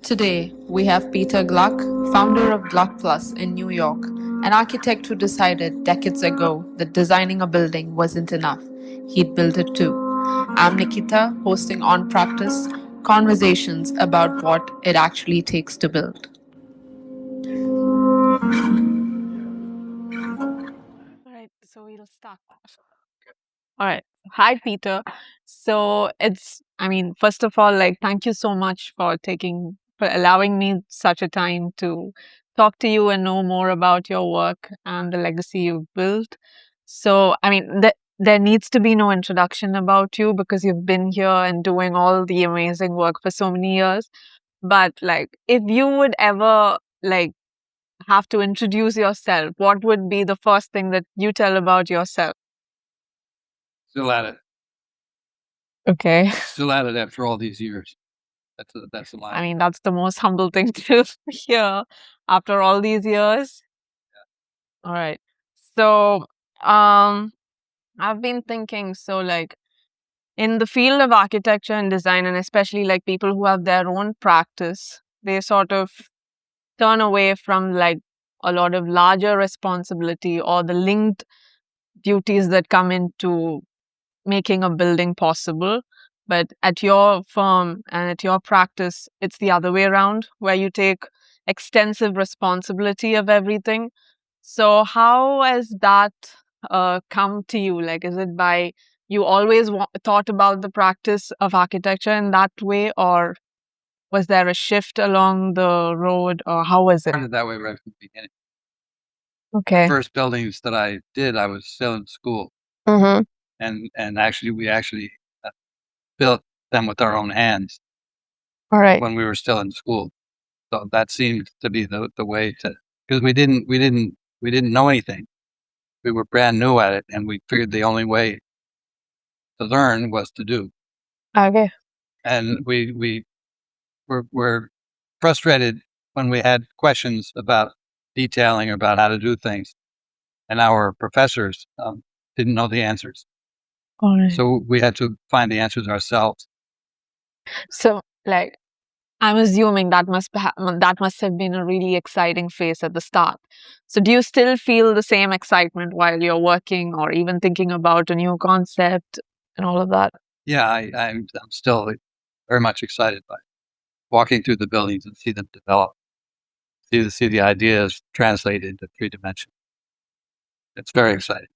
Today, we have Peter Gluck, founder of Gluck Plus in New York, an architect who decided decades ago that designing a building wasn't enough. He'd build it too. I'm Nikita, hosting On Practice, conversations about what it actually takes to build. All right, so we'll start. All right. Hi, Peter. So first of all, like, thank you so much for allowing me such a time to talk to you and know more about your work and the legacy you've built. So, there needs to be no introduction about you because you've been here and doing all the amazing work for so many years. But, like, if you would ever, like, have to introduce yourself, what would be the first thing that you tell about yourself? Still at it. Okay. Still at it after all these years. That's a lie. I mean, that's the most humble thing to hear after all these years. All right. So, I've been thinking, so like in the field of architecture and design, and especially like people who have their own practice, they sort of turn away from like a lot of larger responsibility or the linked duties that come into making a building possible. But at your firm and at your practice, it's the other way around, where you take extensive responsibility of everything. So, how has that come to you? Like, is it by you always thought about the practice of architecture in that way, or was there a shift along the road, or how was it? Started that way right from the beginning. Okay. First buildings that I did, I was still in school, Mm-hmm. and actually we built them with our own hands All right. when we were still in school. So that seemed to be the way to, because we didn't know anything. We were brand new at it, and we figured the only way to learn was to do. Okay. And we were frustrated when we had questions about detailing, about how to do things, and our professors didn't know the answers. All right. So we had to find the answers ourselves. So, like, I'm assuming that must have been a really exciting phase at the start. So, do you still feel the same excitement while you're working, or even thinking about a new concept and all of that? Yeah, I'm still very much excited by walking through the buildings and see them develop, see the ideas translated into 3 dimensions. It's very exciting.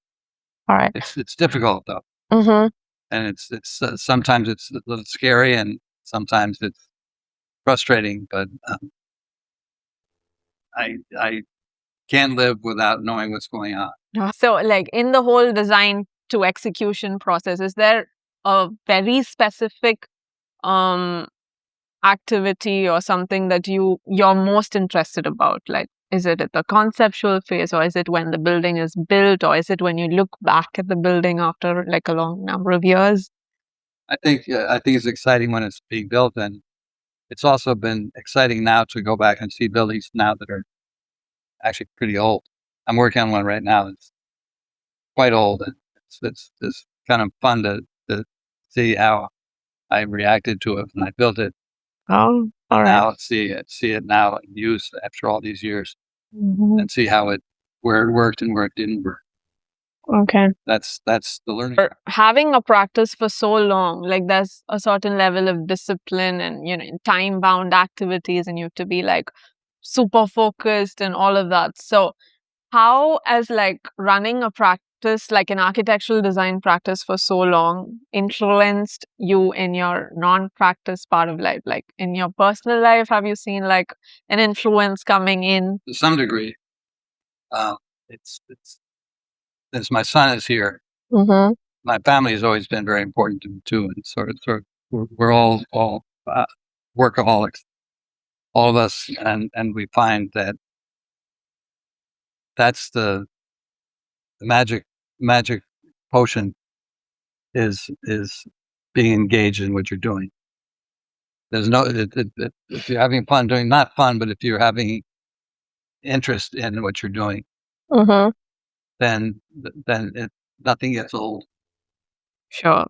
All right. It's difficult though, Mm-hmm. and it's sometimes it's a little scary, and sometimes it's frustrating. But I can't live without knowing what's going on. So, like, in the whole design to execution process, is there a very specific um activity or something that you're most interested about? Like, is it at the conceptual phase, or is it when the building is built, or is it when you look back at the building after like a long number of years? I think it's exciting when it's being built, and it's also been exciting now to go back and see buildings now that are actually pretty old. I'm working on one right now that's quite old, and it's kind of fun to see how I reacted to it when I built it. Oh, all right. Now see it now in use after all these years, Mhm. and see where it worked and where it didn't work. Okay. That's the learning. For having a practice for so long, like there's a certain level of discipline and time bound activities, and you have to be like super focused and all of that. So how, as like running a practice, like an architectural design practice for so long, influenced you in your non-practice part of life? Like in your personal life, have you seen like an influence coming in? To some degree, it's since my son is here, Mm-hmm. my family has always been very important to me too, and sort of we're all workaholics, all of us, and we find that that's the magic potion is being engaged in what you're doing. There's no if you're having fun doing, not fun, but if you're having interest in what you're doing, Mm-hmm. then nothing gets old. Sure.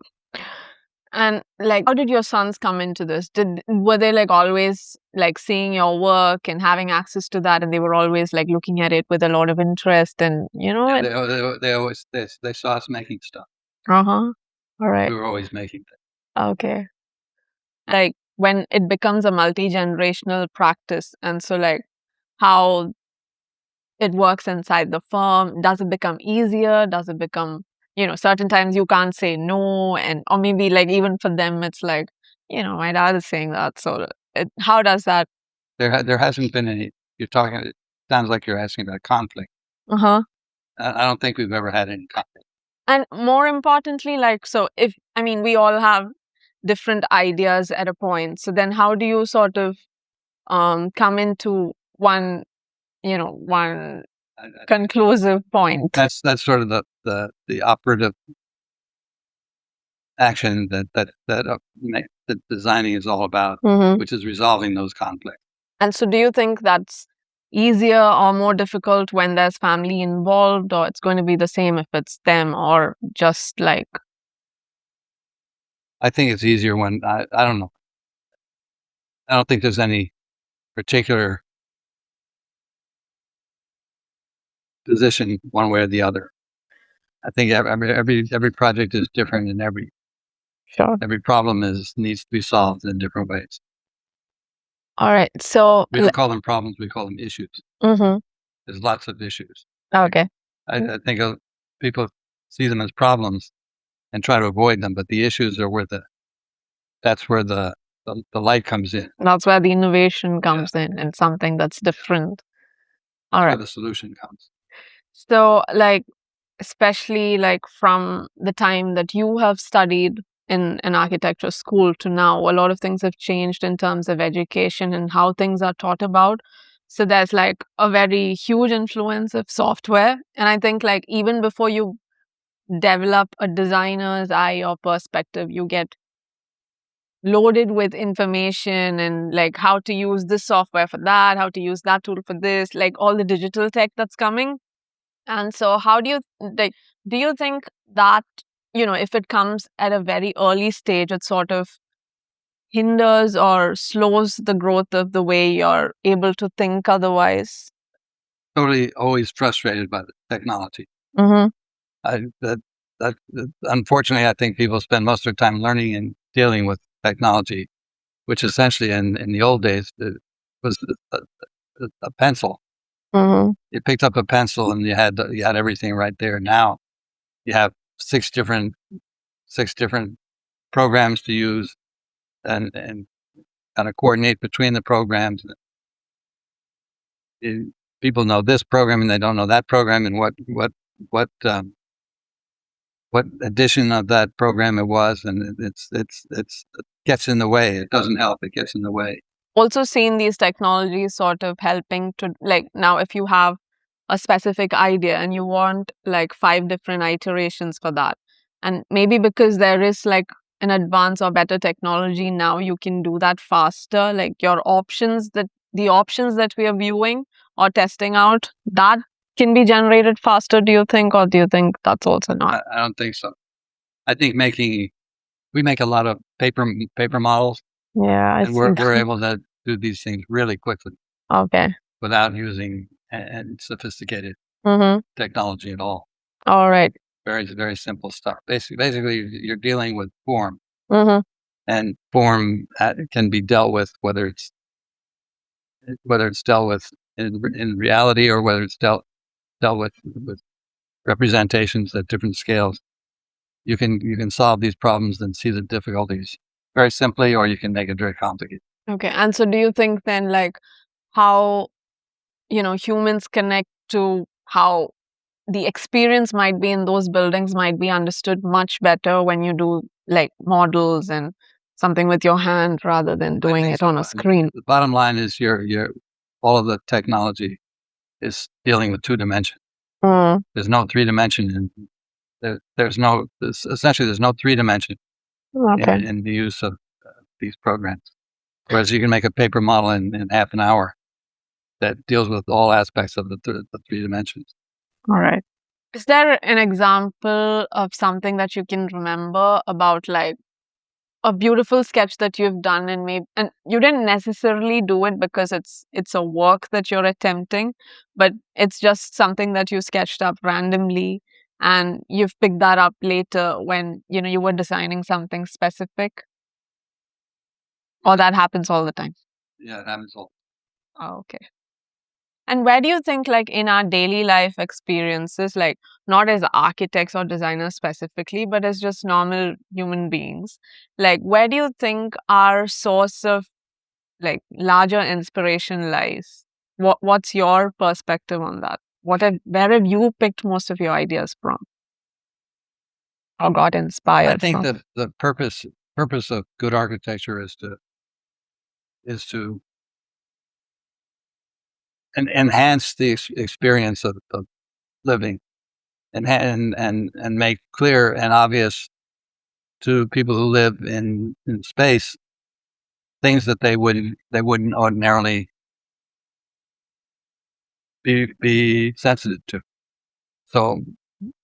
And like, how did your sons come into this? Were they like always like seeing your work and having access to that, and they were always like looking at it with a lot of interest, and Yeah, they always they saw us making stuff. All right. We were always making things. Okay. Like when it becomes a multi-generational practice, and so like how it works inside the firm, does it become easier? Does it become, certain times you can't say no, and or maybe like even for them it's like, my dad is saying that, so how does that? There hasn't been any. You're talking. It sounds like you're asking about conflict. Uh-huh. I don't think we've ever had any conflict. And more importantly, like, so if, I mean, we all have different ideas at a point, so then how do you sort of come into one, one conclusive point? That's sort of the operative action that designing is all about, which is resolving those conflicts. And so do you think that's easier or more difficult when there's family involved, or it's going to be the same if it's them, or just like? I think it's easier when I don't know. I don't think there's any particular position one way or the other. I think every project is different, and every problem needs to be solved in different ways. All right. So we don't call them problems; we call them issues. There's lots of issues. Okay. I think people see them as problems and try to avoid them, but the issues are that's where the light comes in. That's where the innovation comes in, and something that's different. All right. Where the solution comes. So, like, especially like from the time that you have studied in an architecture school to now, a lot of things have changed in terms of education and how things are taught about. So there's like a very huge influence of software. And I think like even before you develop a designer's eye or perspective, you get loaded with information and like how to use this software for that, how to use that tool for this, like all the digital tech that's coming. And so how do you think that, if it comes at a very early stage, it sort of hinders or slows the growth of the way you're able to think otherwise? Totally always frustrated by the technology. Unfortunately, I think people spend most of their time learning and dealing with technology, which essentially in the old days was a pencil. You picked up a pencil and you had everything right there. Now you have six different programs to use and kind of coordinate between the programs. People know this program and they don't know that program, and what edition of that program it was, and it gets in the way. It doesn't help. It gets in the way. Also seen these technologies sort of helping to, like, now if you have a specific idea and you want like 5 different iterations for that, and maybe because there is like an advance or better technology now, you can do that faster. Like the options that we are viewing or testing out, that can be generated faster, do you think, or do you think that's also not? I don't think so. I think we make a lot of paper models. Yeah, and we're able to do these things really quickly. Okay. Without using sophisticated technology at all. All right. Very, very simple stuff. Basically, you're dealing with form, and form can be dealt with whether it's dealt with in reality or whether it's dealt with representations at different scales. You can solve these problems and see the difficulties very simply, or you can make it very complicated. Okay. And so do you think then like how, humans connect to how the experience might be in those buildings might be understood much better when you do like models and something with your hand rather than doing it on a screen? The bottom line is your all of the technology is dealing with 2 dimensions. There's no 3 dimension, and there's no 3 dimension in the use of these programs. Whereas you can make a paper model in half an hour that deals with all aspects of the 3 dimensions. All right. Is there an example of something that you can remember about like a beautiful sketch that you've done and maybe and you didn't necessarily do it because it's a work that you're attempting, but it's just something that you sketched up randomly and you've picked that up later when you were designing something specific, or that happens all the time? Yeah, it happens all. Oh, okay. And where do you think, like in our daily life experiences, like not as architects or designers specifically, but as just normal human beings, like where do you think our source of like larger inspiration lies? What's your perspective on that? Where have you picked most of your ideas from or got I inspired think from? that the purpose of good architecture is to enhance the experience of living and make clear and obvious to people who live in space things that they wouldn't ordinarily be sensitive to. So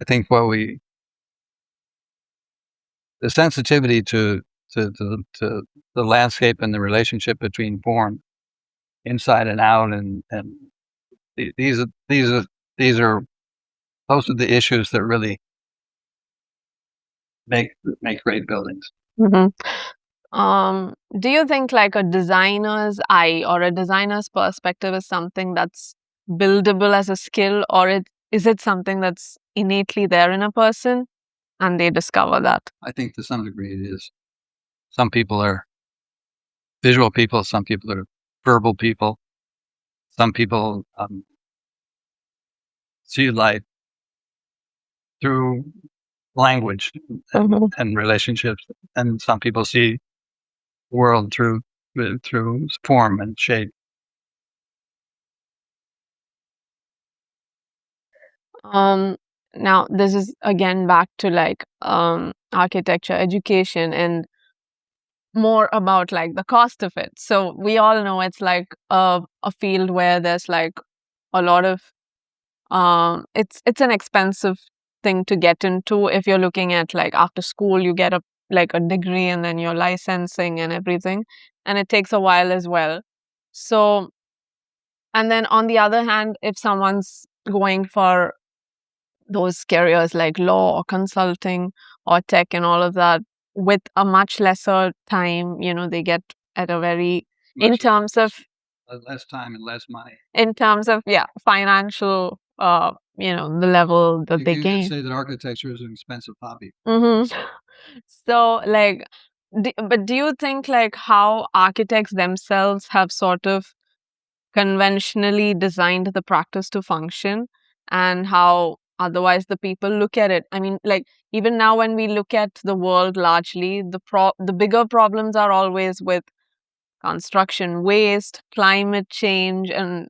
I think the sensitivity to the landscape and the relationship between form inside and out, and these are those are the issues that really make great buildings. Mhm. Do you think like a designer's eye or a designer's perspective is something that's buildable as a skill, or is it something that's innately there in a person and they discover that? I think to some degree it is. Some people are visual people, some people are verbal people, some people see life through language Mhm. and relationships, and some people see the world through form and shape. Um, Now this is again back to like architecture education and more about like the cost of it. So we all know it's like a field where there's like a lot of it's an expensive thing to get into. If you're looking at like after school you get a degree and then your licensing and everything, and it takes a while as well. So and then on the other hand, if someone's going for those careers like law or consulting or tech and all of that with a much lesser time, they get at a very in terms of Less time and less money. yeah, financial the level that they You could gain. say that architecture is an expensive hobby. So like but do you think like how architects themselves have sort of conventionally designed the practice to function, and how otherwise the people look at it? I mean, like even now when we look at the world largely, the bigger problems are always with construction waste, climate change, and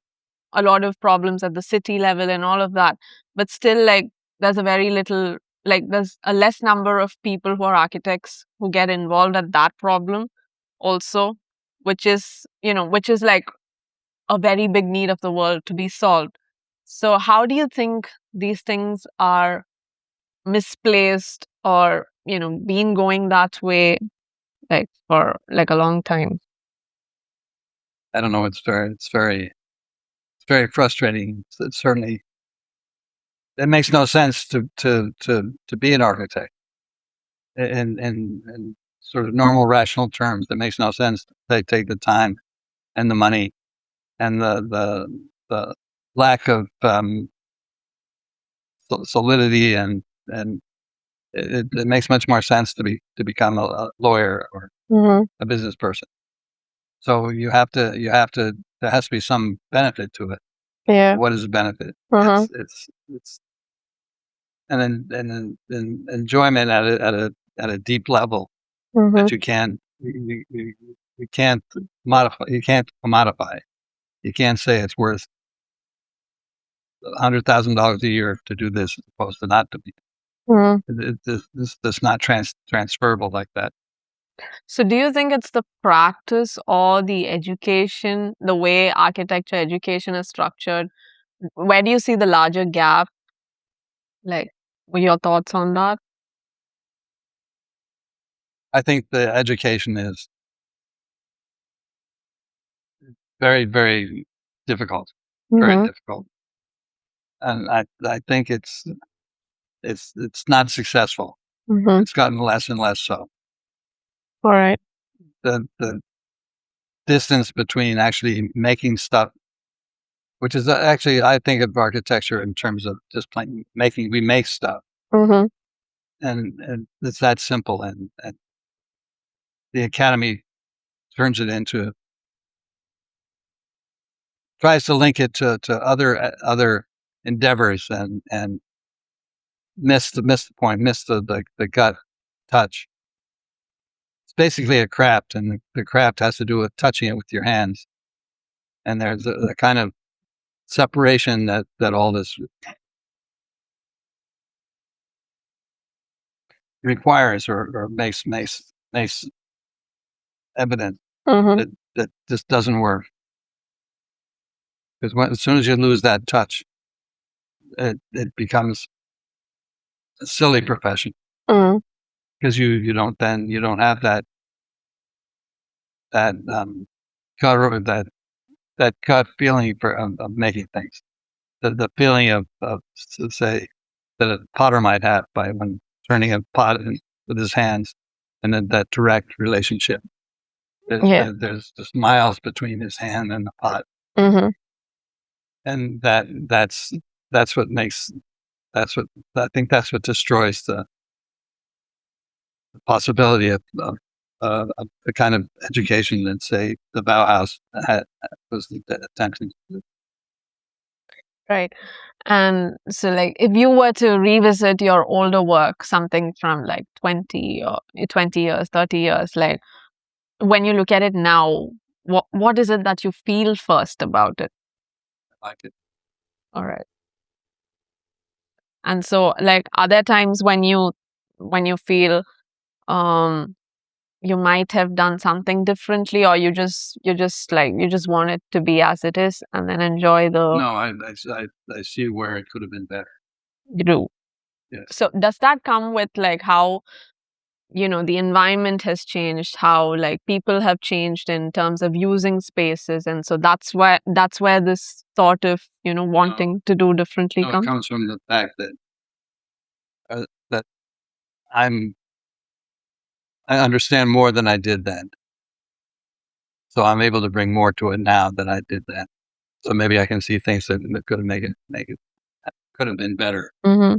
a lot of problems at the city level and all of that. But still, like, there's a very little, like, there's a less number of people who are architects who get involved at that problem also, which is like a very big need of the world to be solved. So, how do you think these things are misplaced or, been going that way, like, for like a long time? I don't know. It's very frustrating. It's certainly, it makes no sense to be an architect in sort of normal rational terms. It makes no sense. They take the time and the money and the lack of solidity, and it makes much more sense to become a lawyer or a business person. So there has to be some benefit to it. Yeah. What is the benefit? It's and enjoyment at a deep level that you can't modify. You can't commodify. You can't say it's worth $100,000 a year to do this as opposed to not to be. This not transferable like that. So, do you think it's the practice or the education, the way architecture education is structured? Where do you see the larger gap? Like, what are your thoughts on that? I think the education is very, very difficult, very Mm-hmm. difficult, and I think it's not successful. Mm-hmm. It's gotten less and less so. All right. The distance between actually making stuff, which is actually, I think of architecture in terms of just plain making. We make stuff, Mm-hmm. and it's that simple. And the academy turns it into, tries to link it to other endeavors, and miss the point, miss the gut touch. It's basically a craft, and the craft has to do with touching it with your hands. And there's a kind of separation that all this requires, or makes evident, Mm-hmm. that just doesn't work. Because as soon as you lose that touch, it becomes a silly profession. Mm-hmm. Because you don't have that gut, that gut feeling of making things. The feeling of say that a potter might have by when turning a pot with his hands, and then that direct relationship. Yeah. There's just miles between his hand and the pot, Mm-hmm. and that's what makes, that's what, I think that's what destroys the possibility of the kind of education that, say, the Bauhaus was attempting to do. Right. And so, like, if you were to revisit your older work, something from like 20 years, 30 years, like, when you look at it now, what is it that you feel first about it? I like it. All right. And so, like, are there times when you feel um you might have done something differently, or you just want it to be as it is and then enjoy the No, I see where it could have been better. you do. Yes. So does that come with like how the environment has changed, how like people have changed in terms of using spaces, and so that's where this thought of wanting to do differently No, it comes? comes from the fact that I'm I understand more than I did then, so I'm able to bring more to it now than I did then. So maybe I can see things that could have make it could have been better. Mm-hmm.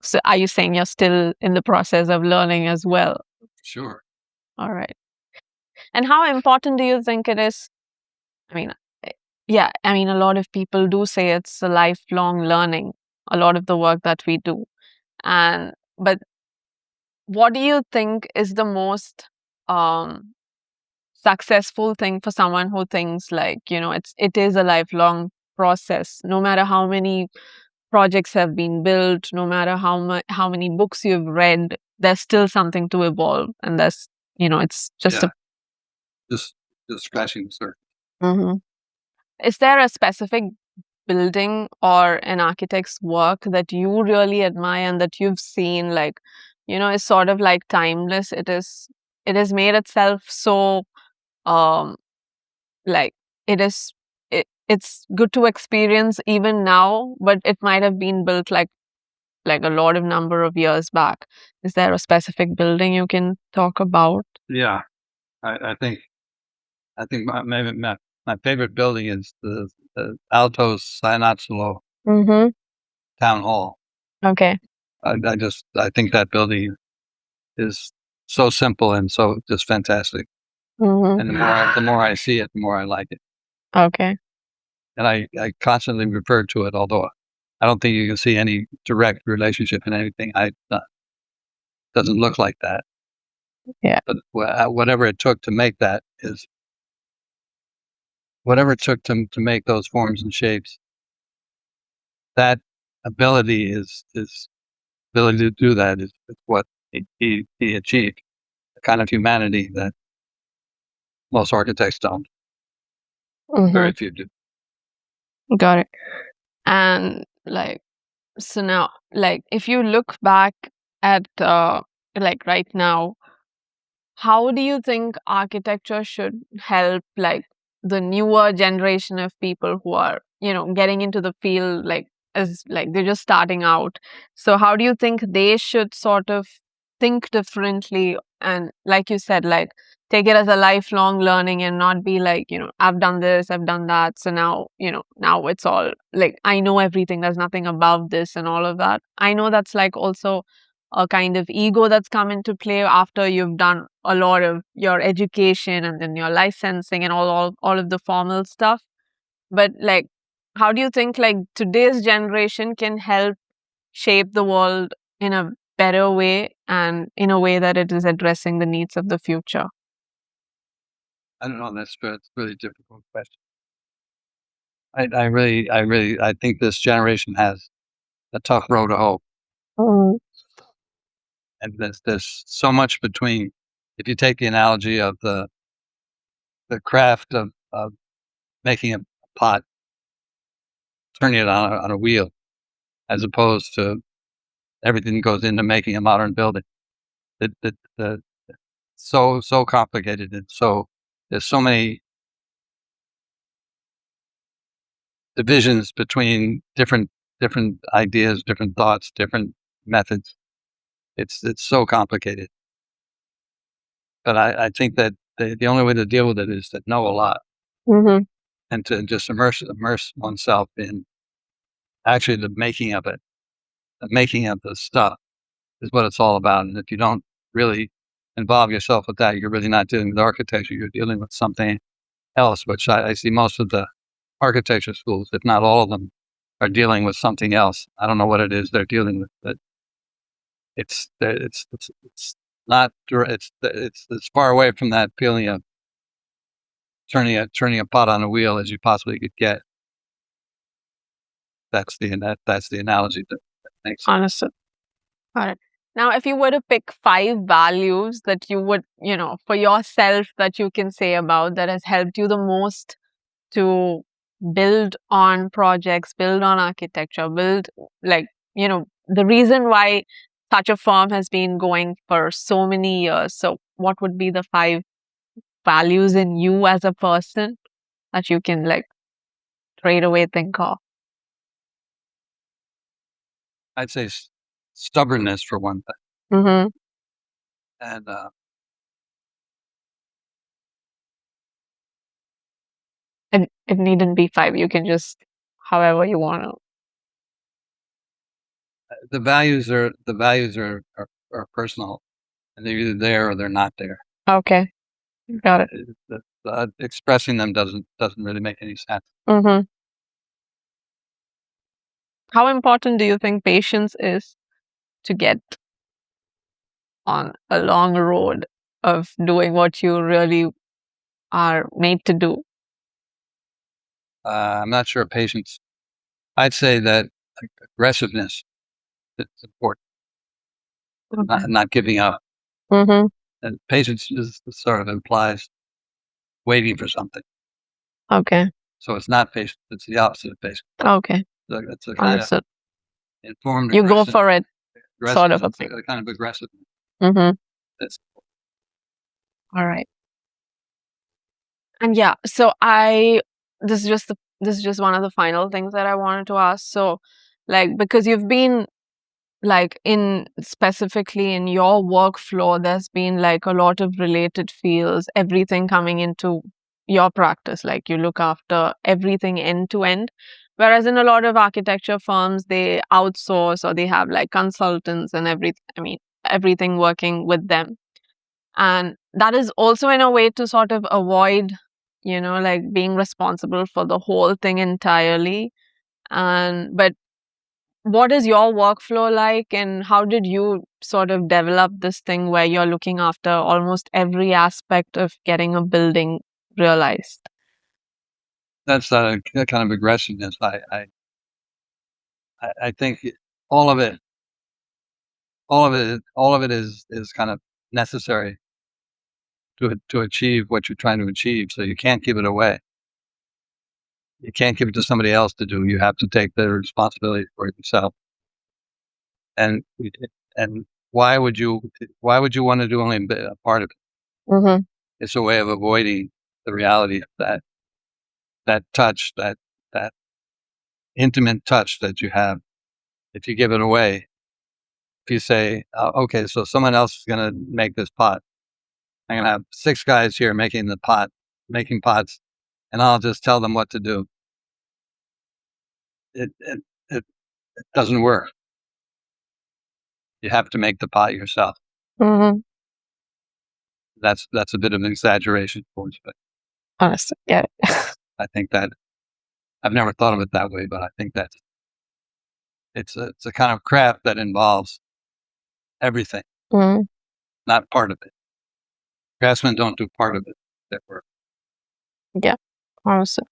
So are you saying you're still in the process of learning as well? Sure. All right. And how important do you think it is? I mean, eh, yeah, I mean, a lot of people do say it's a lifelong learning, a lot of the work that we do. But what do you think is the most um, successful thing for someone who thinks like, it is a lifelong process, no matter how many projects have been built, no matter how many books you've read, there's still something to evolve, and it's just Yeah. Just scratching the surface. Mhm. Is there a specific building or an architect's work that you really admire and that you've seen, like, is sort of like timeless? It has made itself so um like it's good to experience even now, but it might have been built like a lot of number of years back. Is there a specific building you can talk about? Yeah, I think my favorite building is the Altos Scienazolo Mm-hmm. Town Hall. Okay. I think that building is so simple and so just fantastic. Mm-hmm. And the more I see it, the more I like it. Okay. And I constantly refer to it, although I don't think you can see any direct relationship in anything I've done. Doesn't look like that. Yeah. But whatever it took to make that is, whatever it took to make those forms and shapes, that ability to do that is what he achieved. The kind of humanity that most architects don't. Mm-hmm. Very few do. Got it. And like, So now, like, if you look back at like right now, how do you think architecture should help like the newer generation of people who are, getting into the field, like as like they're just starting out? So how do you think they should sort of think differently, and like you said, like take it as a lifelong learning and not be like, I've done this, I've done that, so now, now it's all like I know everything, there's nothing above this and all of that. I know that's like also a kind of ego that's come into play after you've done a lot of your education and then your licensing and all of the formal stuff. But like, how do you think like today's generation can help shape the world in a better way and in a way that it is addressing the needs of the future? I don't know. That's a really difficult question. I think this generation has a tough road to hoe, Mm. and there's so much between. If you take the analogy of the craft of making a pot, turning it on a wheel, as opposed to everything that goes into making a modern building, the so complicated, and so there's so many divisions between different ideas, different thoughts, different methods. It's so complicated. But I think that the only way to deal with it is to know a lot Mm-hmm. and to just immerse oneself in actually the making of it. The making of the stuff is what it's all about. And if you don't really involve yourself with that, you're really not dealing with architecture. You're dealing with something else, which I see most of the architecture schools, if not all of them, are dealing with something else. I don't know what it is they're dealing with, but it's not it's far away from that feeling of turning a pot on a wheel as you possibly could get. That's the analogy that makes sense. Understood. All right. Now, if you were to pick 5 values that you would, for yourself that you can say about that has helped you the most to build on projects, build on architecture, build like, the reason why such a firm has been going for so many years. So, what would be the 5 values in you as a person that you can like straight away think of? I'd say stubbornness for one thing, Mm-hmm. and And it needn't be 5. You can just however you want to. the values are personal, and they're either there or they're not there. Okay. Got it. Expressing them doesn't really make any sense. Mm-hmm. How important do you think patience is to get on a long road of doing what you really are made to do? I'm not sure patience. I'd say that aggressiveness is important, Okay. not giving up. Mm-hmm. And patience is sort of implies waiting for something. Okay. So it's not patience; it's the opposite of patience. Okay. So it's a kind of Understood. informed You go for it, sort of a it's thing. a kind of aggressiveness. Mm-hmm. That's All right. And yeah, so this is just one of the final things that I wanted to ask. So, like, because you've been like in specifically in your workflow, there's been like a lot of related fields, everything coming into your practice. Like you look after everything end to end. Whereas in a lot of architecture firms, they outsource or they have like consultants and everything working with them. And that is also in a way to sort of avoid, like being responsible for the whole thing entirely. But what is your workflow like, and how did you sort of develop this thing where you're looking after almost every aspect of getting a building realized? that's a kind of aggressiveness. I think all of it is kind of necessary to achieve what you're trying to achieve. So you can't give it away. You can't give it to somebody else to do. You have to take the responsibility for it yourself. And why would you want to do only a part of it? Mm-hmm. It's a way of avoiding the reality of that touch, that intimate touch that you have. If you give it away, if you say, okay, so someone else is going to make this pot. I'm going to have 6 guys here making pots, and I'll just tell them what to do. It doesn't work. You have to make the pot yourself. Mm-hmm. That's a bit of an exaggeration, of course, but Honestly, yeah. I think that I've never thought of it that way, but I think that it's a kind of craft that involves everything, Mm-hmm. not part of it. Craftsmen don't do part of it. Their work. Yeah. Honestly,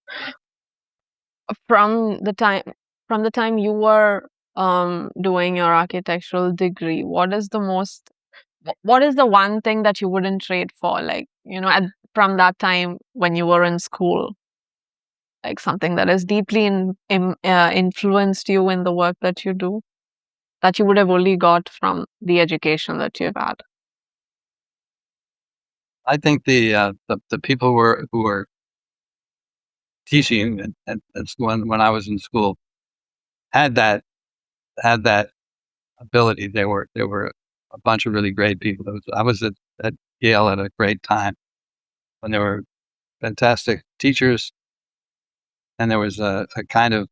from the time you were doing your architectural degree, what is the one thing that you wouldn't trade for? Like, from that time when you were in school, like something that has deeply influenced you in the work that you do, that you would have only got from the education that you've had. I think the people who were teaching when I was in school had that ability. There were a bunch of really great people. I was at Yale at a great time when there were fantastic teachers, and there was a kind of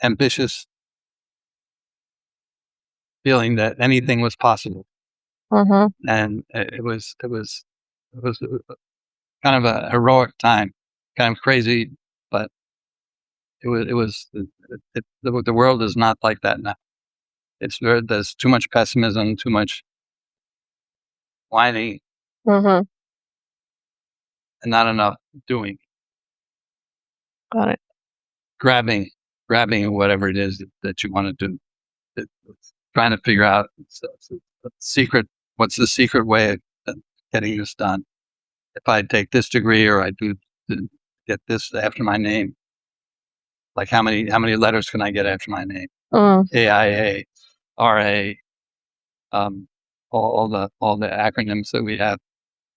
ambitious feeling that anything was possible, Mm-hmm. and it was kind of a heroic time, kind of crazy, but the world is not like that now. There's too much pessimism, too much whining, Mm-hmm. and not enough doing. Got it. Grabbing whatever it is that you want to do. Trying to figure out what's the secret way of getting this done. If I take this degree or I do get this after my name, like how many letters can I get after my name? AIA, RA, all the acronyms that we have.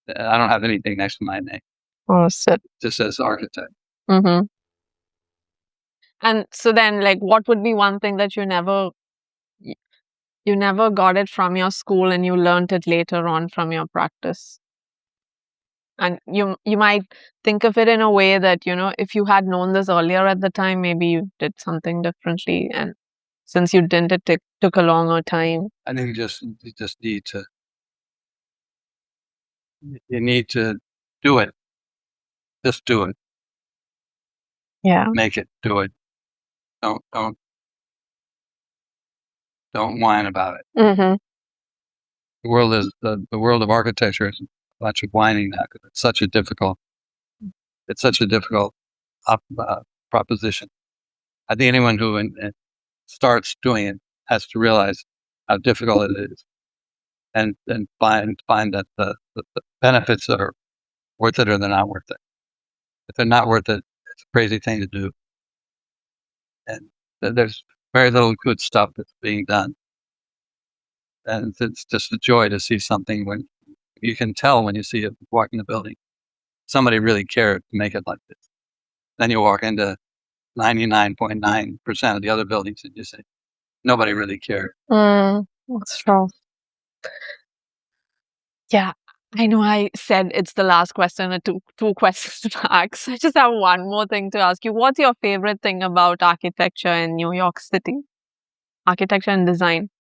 I don't have anything next to my name. Oh, sit. Just says architect. Mm-hmm. And so then, like, what would be one thing that you never got it from your school and you learned it later on from your practice? And you might think of it in a way that, if you had known this earlier at the time, maybe you did something differently. And since you didn't, it took a longer time. I think you just need to do it. Just do it. Yeah. Make it. Do it. Don't whine about it. Mm-hmm. The world of architecture is a bunch of whining now because it's such a difficult proposition. I think anyone who starts doing it has to realize how difficult it is, and find that the benefits are worth it or they're not worth it. If they're not worth it, it's a crazy thing to do, and there's very little good stuff that's being done. And it's just a joy to see something when you can tell when you see it walking the building. Somebody really cared to make it like this. Then you walk into 99.9% of the other buildings and you say, nobody really cared. That's true. Yeah. I know I said it's the last question, or two questions max. I just have one more thing to ask you. What's your favorite thing about architecture in New York City? Architecture and design.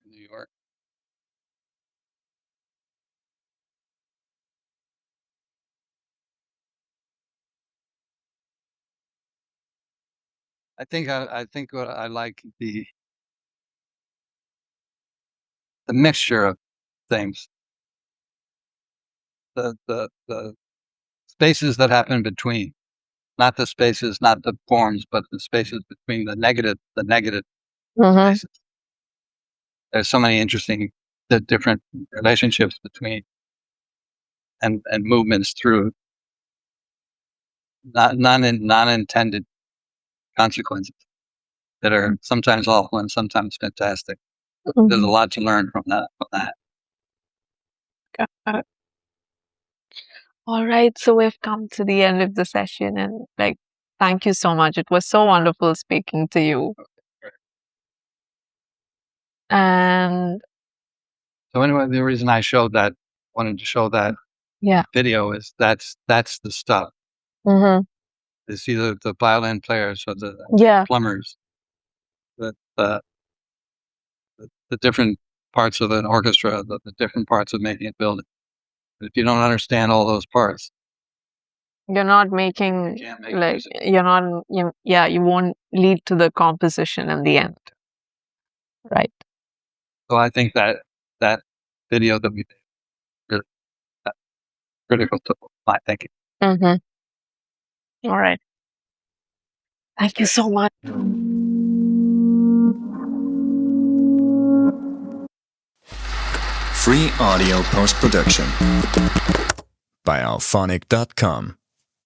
New York. I think what I like the mixture of things, the spaces that happen between, not the spaces, not the forms, but the spaces between the negative Mm-hmm. spaces. There's so many interesting different relationships between and movements through non-intended consequences that are sometimes awful and sometimes fantastic. There's a lot to learn from that. Got it. All right, so we've come to the end of the session, and like, thank you so much. It was so wonderful speaking to you. And So anyway, the reason I wanted to show that yeah, video is that's the stuff. mm-hmm. It's either the violin players or the Yeah, plumbers, the different parts of an orchestra, the different parts of making a building. But if you don't understand all those parts, you're not making you can't make like music. you're not. You won't lead to the composition in the end, right? So I think that video that we did is critical to my thinking. Mm-hmm. All right. Thank you so much. Free audio post-production by alphonic.com.